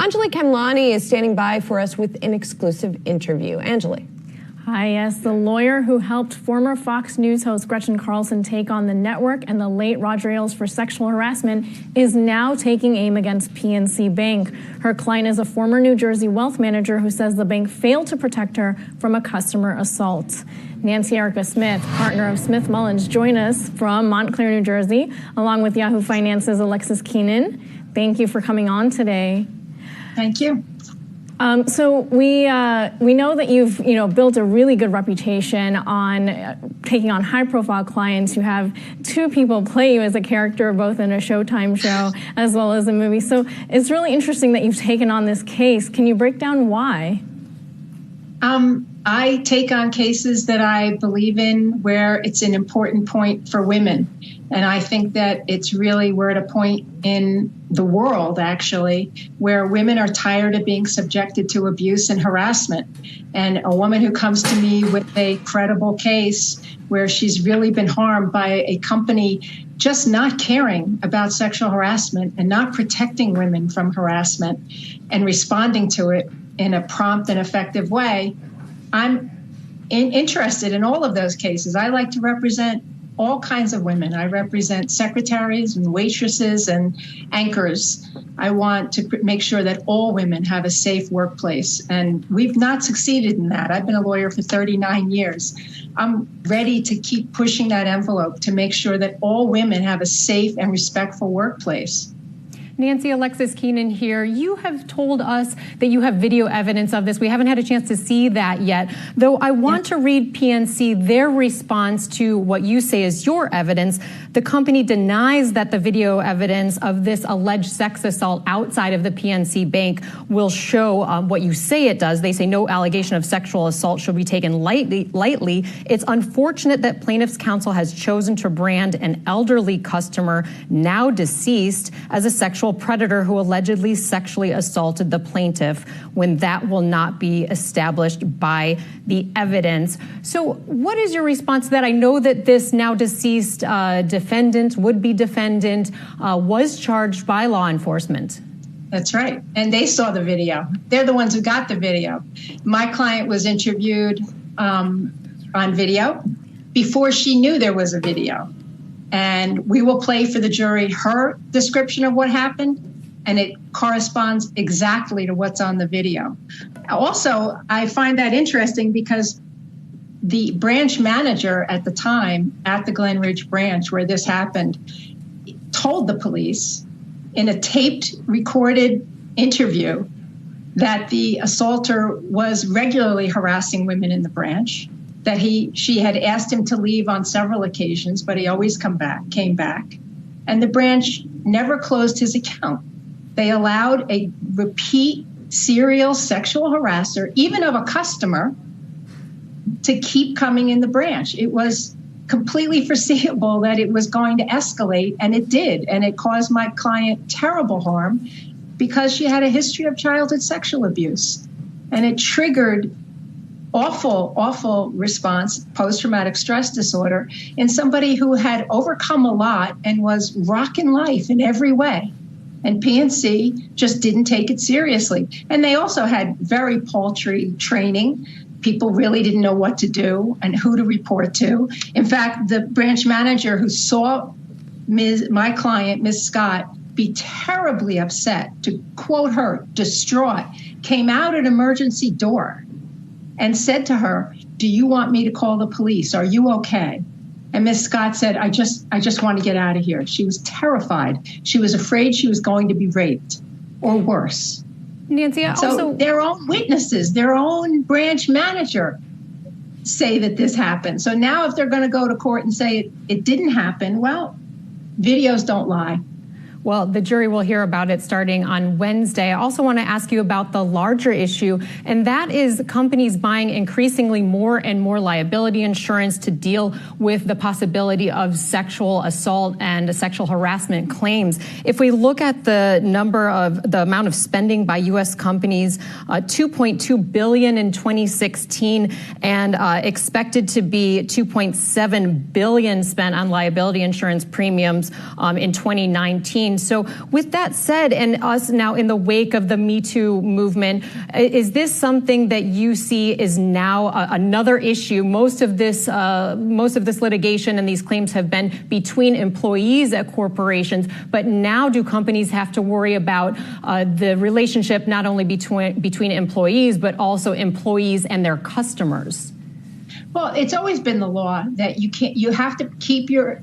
Anjali Kamlani is standing by for us with an exclusive interview. Anjali. Hi, yes, the lawyer who helped former Fox News host Gretchen Carlson take on the network and the late Roger Ailes for sexual harassment is now taking aim against PNC Bank. Her client is a former New Jersey wealth manager who says the bank failed to protect her from a customer assault. Nancy Erika Smith, partner of Smith Mullin, join us from Montclair, New Jersey, along with Yahoo Finance's Alexis Keenan. Thank you for coming on today. Thank you. So we know that you've built a really good reputation on taking on high-profile clients. You have two people play you as a character, both in a Showtime show as well as a movie. So it's really interesting that you've taken on this case. Can you break down why? I take on cases that I believe in where it's an important point for women. And I think that we're at a point in the world, actually, where women are tired of being subjected to abuse and harassment. And a woman who comes to me with a credible case where she's really been harmed by a company just not caring about sexual harassment and not protecting women from harassment and responding to it in a prompt and effective way, I'm interested in all of those cases. I like to represent all kinds of women. I represent secretaries and waitresses and anchors. I want to make sure that all women have a safe workplace, and we've not succeeded in that. I've been a lawyer for 39 years. I'm ready to keep pushing that envelope to make sure that all women have a safe and respectful workplace. Nancy, Alexis Keenan here. You have told us that you have video evidence of this. We haven't had a chance to see that yet, though I want to read PNC, their response to what you say is your evidence. The company denies that the video evidence of this alleged sex assault outside of the PNC Bank will show what you say it does. They say no allegation of sexual assault should be taken lightly. It's unfortunate that plaintiff's counsel has chosen to brand an elderly customer, now deceased, as a sexual predator who allegedly sexually assaulted the plaintiff when that will not be established by the evidence. So what is your response to that? I know that this now deceased defendant, would-be defendant, was charged by law enforcement. That's right. And they saw the video. They're the ones who got the video. My client was interviewed on video before she knew there was a video. And we will play for the jury her description of what happened, and it corresponds exactly to what's on the video. Also, I find that interesting because the branch manager at the time at the Glen Ridge branch where this happened told the police in a taped, recorded interview that the assaulter was regularly harassing women in the branch, that she had asked him to leave on several occasions, but he always came back. And the branch never closed his account. They allowed a repeat serial sexual harasser, even of a customer, to keep coming in the branch. It was completely foreseeable that it was going to escalate, and it did. And it caused my client terrible harm because she had a history of childhood sexual abuse. And it triggered awful response, post-traumatic stress disorder, in somebody who had overcome a lot and was rocking life in every way. And PNC just didn't take it seriously. And they also had very paltry training. People really didn't know what to do and who to report to. In fact, the branch manager who saw my client, Ms. Scott, be terribly upset, to quote her, distraught, came out an emergency door and said to her, "Do you want me to call the police? Are you okay?" And Miss Scott said, I just want to get out of here. She was terrified. She was afraid she was going to be raped or worse. Nancy, so their own witnesses, their own branch manager say that this happened. So now if they're going to go to court and say it didn't happen, well, videos don't lie. Well, the jury will hear about it starting on Wednesday. I also want to ask you about the larger issue, and that is companies buying increasingly more and more liability insurance to deal with the possibility of sexual assault and sexual harassment claims. If we look at the amount of spending by U.S. companies, $2.2 billion in 2016 and expected to be $2.7 billion spent on liability insurance premiums in 2019. campaign. So with that said, and us now in the wake of the Me Too movement, is this something that you see is now another issue? Most of this litigation and these claims have been between employees at corporations, but now do companies have to worry about the relationship not only between employees, but also employees and their customers? Well, it's always been the law that you have to keep your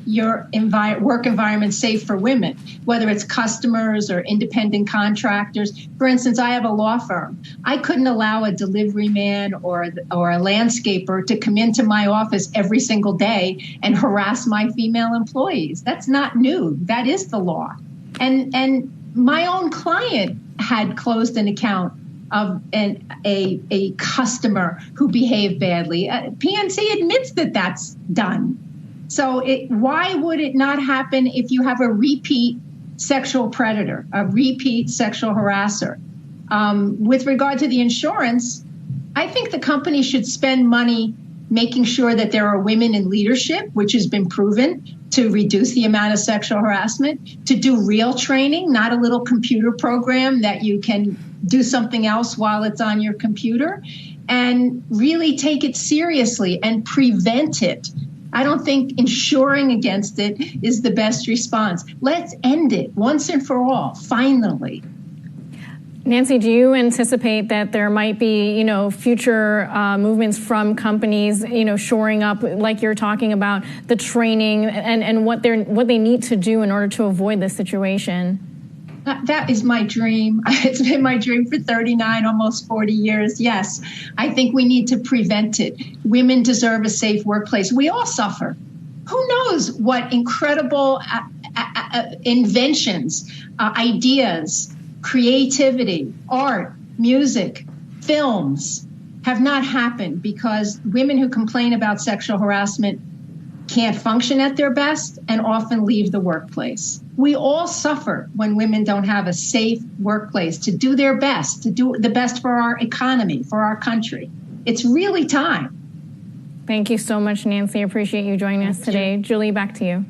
work environment safe for women, whether it's customers or independent contractors. For instance, I have a law firm. I couldn't allow a delivery man or a landscaper to come into my office every single day and harass my female employees. That's not new. That is the law. And my own client had closed an account of a customer who behaved badly. PNC admits that that's done. So why would it not happen if you have a repeat sexual predator, a repeat sexual harasser? With regard to the insurance, I think the company should spend money making sure that there are women in leadership, which has been proven to reduce the amount of sexual harassment, to do real training, not a little computer program that you can do something else while it's on your computer, and really take it seriously and prevent it. I don't think insuring against it is the best response. Let's end it once and for all, finally. Nancy, do you anticipate that there might be, future movements from companies, shoring up, like you're talking about, the training and what they need to do in order to avoid this situation? That is my dream. It's been my dream for 39, almost 40 years. Yes, I think we need to prevent it. Women deserve a safe workplace. We all suffer. Who knows what incredible inventions, ideas, creativity, art, music, films have not happened because women who complain about sexual harassment can't function at their best and often leave the workplace. We all suffer when women don't have a safe workplace to do their best, to do the best for our economy, for our country. It's really time. Thank you so much, Nancy. I appreciate you joining us today. Julie, back to you.